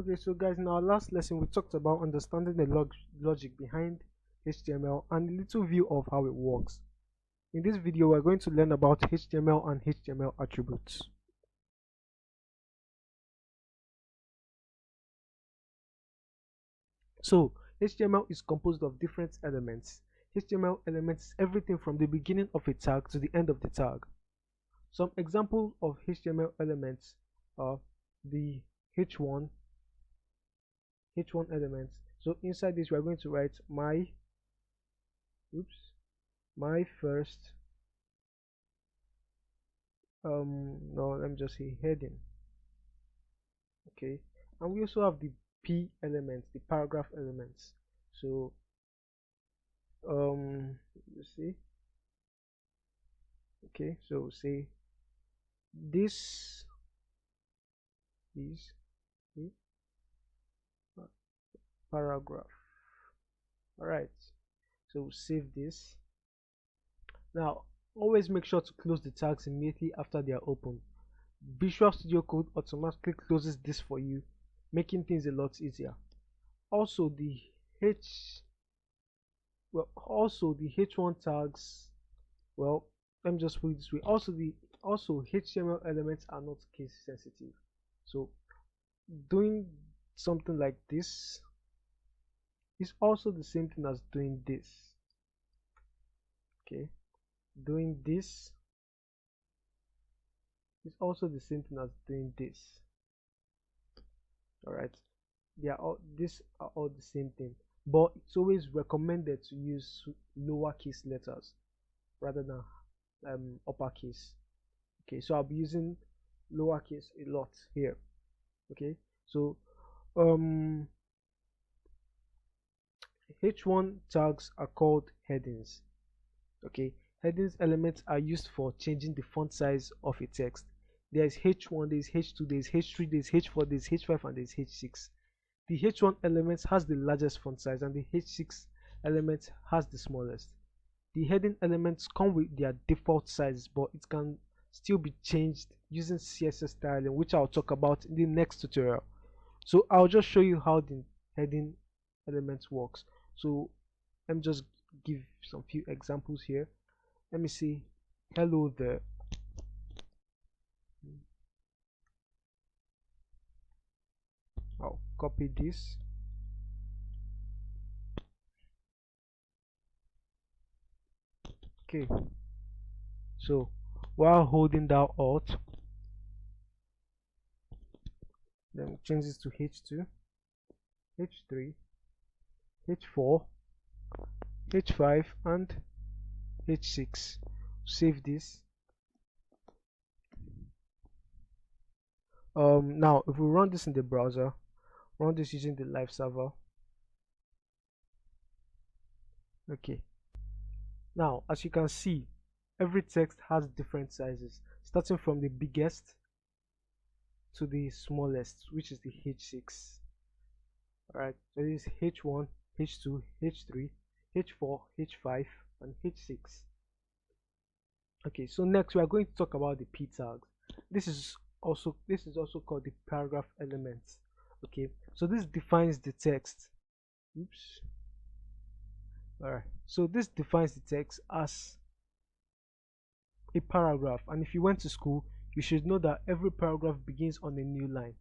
Okay, so guys, in our last lesson we talked about understanding the logic behind HTML and a little view of how it works. In this video we're going to learn about HTML and HTML attributes. So HTML is composed of different elements. HTML elements is everything from the beginning of a tag to the end of the tag. Some examples of HTML elements are the h1 elements. So inside this we are going to write my first no, let me just say heading. Okay, and we also have the p elements, the paragraph elements. So you see, okay, so say this is a paragraph. All right, so save this. Now always make sure to close the tags immediately after they are open. Visual Studio Code automatically closes this for you, making things a lot easier. Also the h1 tags, well, let me just put it this way. Also HTML elements are not case sensitive. So doing something like this is also the same thing as doing this. Okay, doing this is also the same thing as doing this. All right, these are all the same thing, but it's always recommended to use lowercase letters rather than uppercase. Okay, so I'll be using lowercase a lot here. Okay, so h1 tags are called headings. Okay, headings elements are used for changing the font size of a text. There's h1, there's h2, there's h3, there's h4, there's h5, and there's h6. The h1 element has the largest font size and the h6 element has the smallest. The heading elements come with their default size, but it can still be changed using CSS styling, which I'll talk about in the next tutorial. So I'll just show you how the heading elements works. So let me just give some few examples here. Let me see, hello there. I'll copy this. Okay, so while holding down Alt, then change this to H2, H3, H4, H5, and H6. Save this. Now if we run this in the browser, run this using the live server. Okay, now as you can see, every text has different sizes, starting from the biggest to the smallest, which is the h6. Alright, so this is h1, h2, h3, h4, h5, and h6. Okay, so next we are going to talk about the p tags. This is also called the paragraph elements. Okay, so this defines the text. Oops. Alright, so this defines the text as a paragraph, and if you went to school you should know that every paragraph begins on a new line.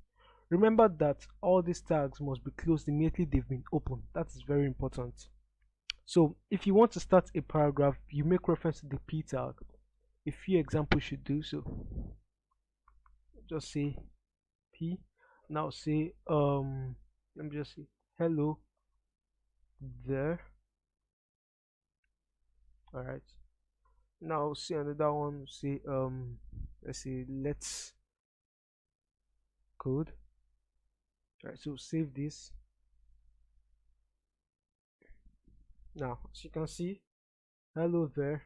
Remember that all these tags must be closed immediately they've been opened. That is very important. So if you want to start a paragraph, you make reference to the p tag. A few examples should do so. Just say p. Now say let me just say hello there. All right, now see another one. Say let's say let's code. All right, so save this. Now as you can see, hello there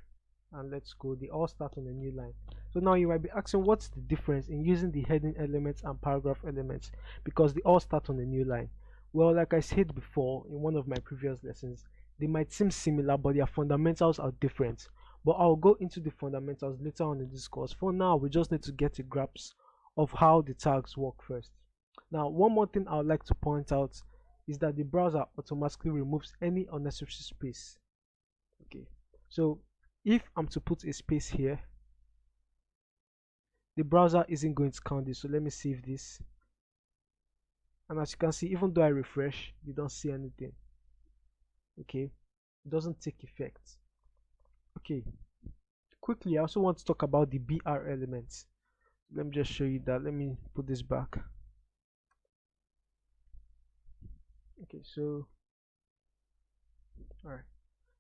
and let's go, they all start on a new line. So now you might be asking, what's the difference in using the heading elements and paragraph elements, because they all start on a new line? Well, like I said before in one of my previous lessons, they might seem similar but their fundamentals are different. But I'll go into the fundamentals later on in this course. For now we just need to get a grasp of how the tags work first. Now, one more thing I would like to point out is that the browser automatically removes any unnecessary space. Okay, so if I'm to put a space here, the browser isn't going to count this. So let me save this. And as you can see, even though I refresh, you don't see anything. Okay, it doesn't take effect. Okay, quickly, I also want to talk about the BR elements. Let me just show you that. Let me put this back. Okay, so all right,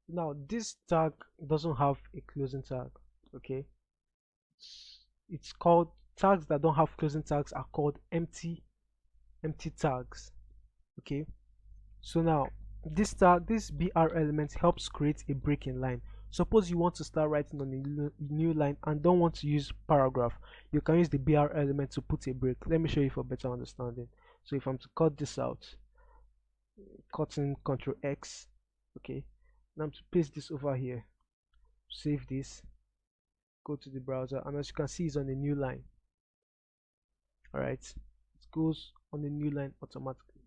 now this tag doesn't have a closing tag. Okay, it's called, tags that don't have closing tags are called empty tags. Okay, so now this BR element helps create a break in line. Suppose you want to start writing on a new line and don't want to use paragraph, you can use the BR element to put a break. Let me show you for better understanding. So if I'm to cut this out, cutting Ctrl X, okay, now I'm to paste this over here, save this, go to the browser, and as you can see, it's on a new line. All right, it goes on a new line automatically.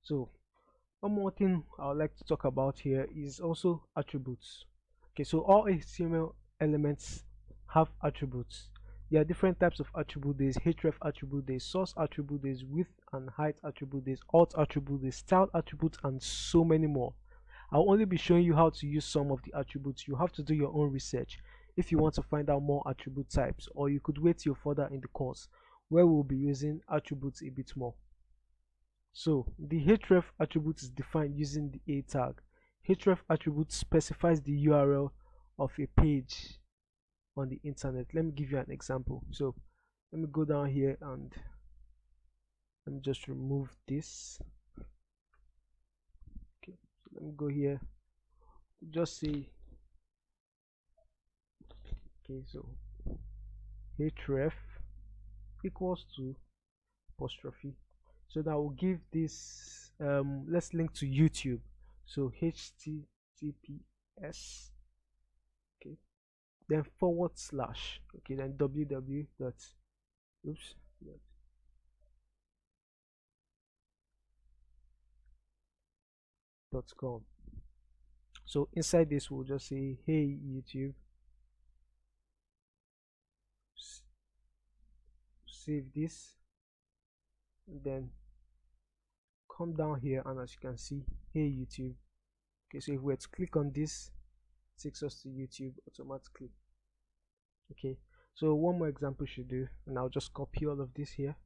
So one more thing I would like to talk about here is also attributes. Okay, so all HTML elements have attributes. There are different types of attribute. There's href attribute, there's source attribute, there's width and height attribute, there's alt attribute, there's style attribute, and so many more. I'll only be showing you how to use some of the attributes. You have to do your own research if you want to find out more attribute types, or you could wait till further in the course where we'll be using attributes a bit more. So the href attribute is defined using the a tag. Href attribute specifies the URL of a page on the internet. Let me give you an example. So let me go down here and let me just remove this. Okay, so let me go here, just say, okay, so href equals to apostrophe. So that will give this, let's link to YouTube. So https, okay, then /, okay, then www dot, oops, .com. So inside this we'll just say, hey YouTube, save this, and then come down here, and as you can see, hey YouTube. Okay, so if we were to click on this, it takes us to YouTube automatically. Okay, so one more example should do, and I'll just copy all of this here,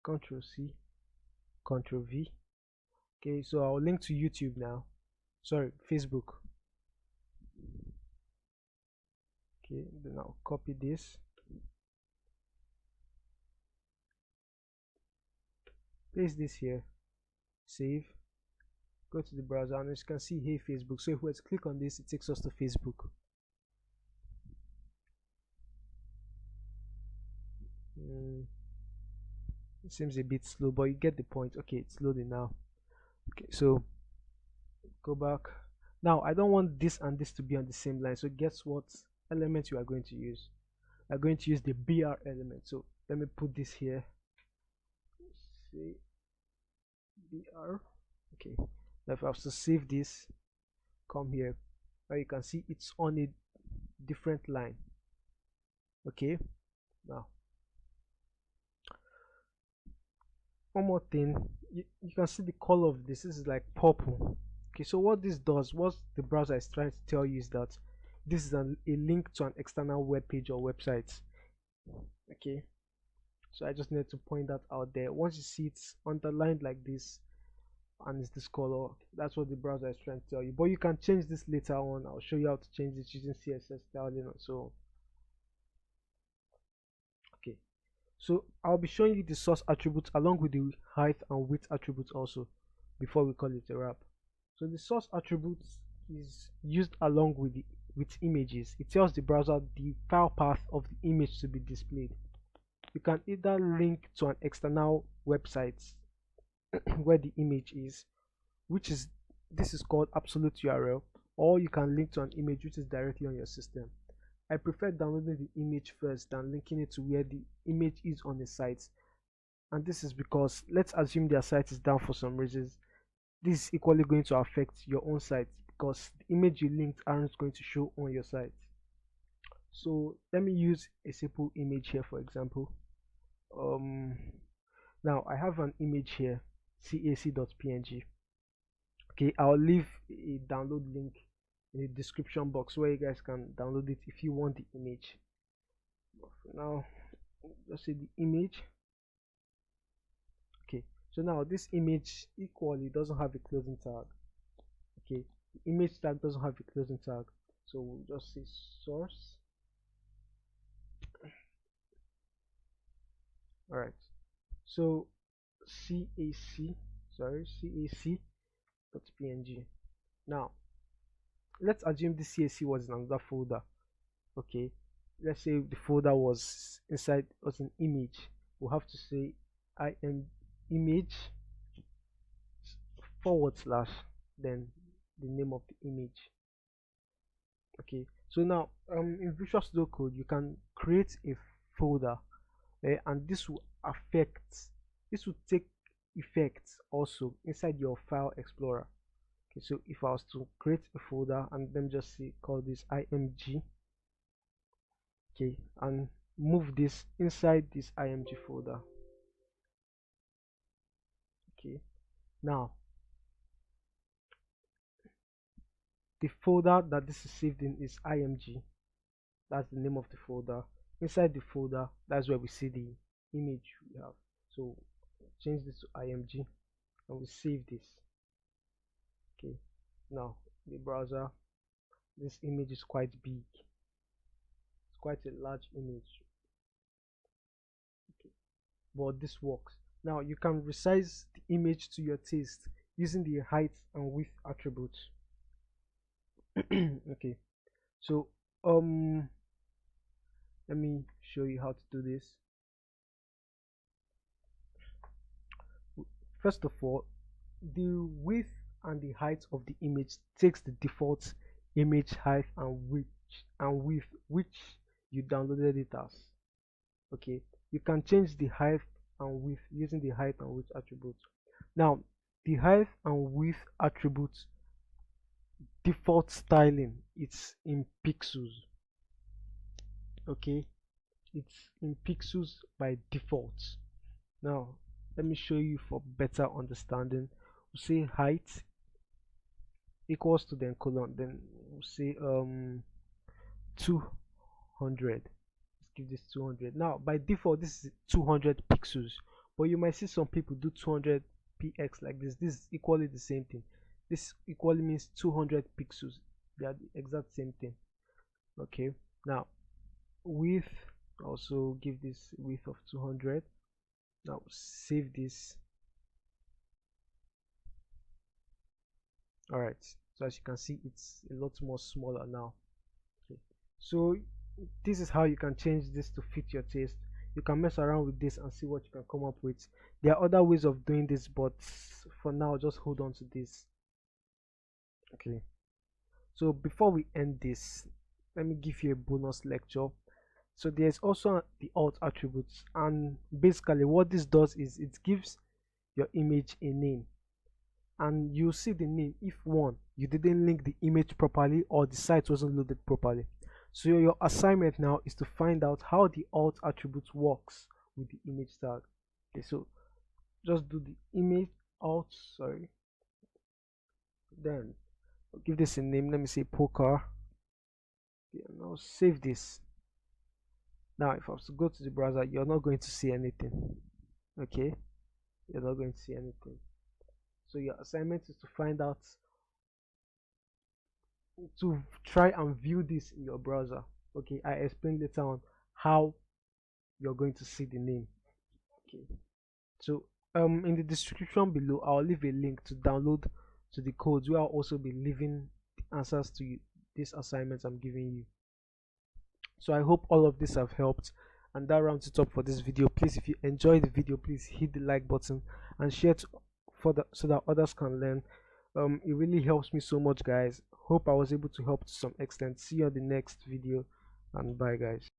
Ctrl C, Ctrl V. Okay, so I'll link to YouTube now, sorry, Facebook. Okay, then I'll copy this, paste this here, save, go to the browser, and as you can see, hey Facebook. So if we were to click on this, it takes us to Facebook. It seems a bit slow, but you get the point. Okay, it's loading now. Okay, so go back. Now I don't want this and this to be on the same line, so guess what element you are going to use? You are going to use the BR element. So let me put this here, say BR. Okay, now if I have to save this, come here, where you can see it's on a different line. Okay, now one more thing, you can see the color of this is like purple. Okay, so what this does, what the browser is trying to tell you is that this is a link to an external web page or website. Okay, so I just need to point that out there. Once you see it's underlined like this and it's this color, that's what the browser is trying to tell you. But you can change this later on. I'll show you how to change it using CSS styling and so on. Okay, so I'll be showing you the source attributes along with the height and width attributes also before we call it a wrap. So the source attribute is used along with images. It tells the browser the file path of the image to be displayed. You can either link to an external website where the image is, this is called absolute URL, or you can link to an image which is directly on your system. I prefer downloading the image first than linking it to where the image is on the site. And this is because, let's assume their site is down for some reasons. This is equally going to affect your own site because the image you linked aren't going to show on your site. So let me use a simple image here, for example. Now I have an image here, cac.png. Okay, I'll leave a download link in the description box where you guys can download it if you want the image. But for now, let's say the image. Okay, so now this image equally doesn't have a closing tag. Okay, the image tag doesn't have a closing tag, so we'll just say source. All right, so cac.png. Now let's assume this cac was in another folder. Okay, let's say the folder was inside was an image. We'll have to say image / then the name of the image. Okay, so now in Visual Studio Code you can create a folder, and this will take effect also inside your file explorer. Okay, so if I was to create a folder and then just say call this img, okay, and move this inside this img folder. Okay, now the folder that this is saved in is img. That's the name of the folder. Inside the folder, that's where we see the image we have. So change this to img and we save this. Okay, now the browser, this image is quite big, it's quite a large image. Okay, but this works. Now you can resize the image to your taste using the height and width attributes. Okay, so let me show you how to do this. First of all, the width and the height of the image takes the default image height and width which you downloaded it as. Okay, you can change the height and width using the height and width attributes. Now the height and width attributes default styling, it's in pixels. Okay, it's in pixels by default. Now let me show you for better understanding. We'll say height equals to then colon, then we'll say 200. Let's give this 200. Now by default this is 200 pixels, but you might see some people do 200 px like this. This is equally the same thing. This equally means 200 pixels. They are the exact same thing. Okay, now width, also give this width of 200. Now save this. All right, so as you can see it's a lot more smaller now. Okay, so this is how you can change this to fit your taste. You can mess around with this and see what you can come up with. There are other ways of doing this, but for now just hold on to this. Okay, so before we end this, let me give you a bonus lecture. So there's also the alt attributes, and basically what this does is it gives your image a name, and you see the name if one, you didn't link the image properly or the site wasn't loaded properly. So your assignment now is to find out how the alt attribute works with the image tag. Okay, so just do the image alt, sorry, then I'll give this a name. Let me say poker. Okay, now save this. Now if I was to go to the browser, you're not going to see anything. Okay, you're not going to see anything. So your assignment is to find out, to try and view this in your browser. Okay, I explain later on how you're going to see the name. Okay, so in the description below I'll leave a link to download to the codes, where I'll also be leaving the answers to these assignments I'm giving you. So I hope all of this have helped, and that rounds it up for this video. Please, if you enjoyed the video, please hit the like button and share it so that others can learn. It really helps me so much, guys. Hope I was able to help to some extent. See you on the next video. and bye guys.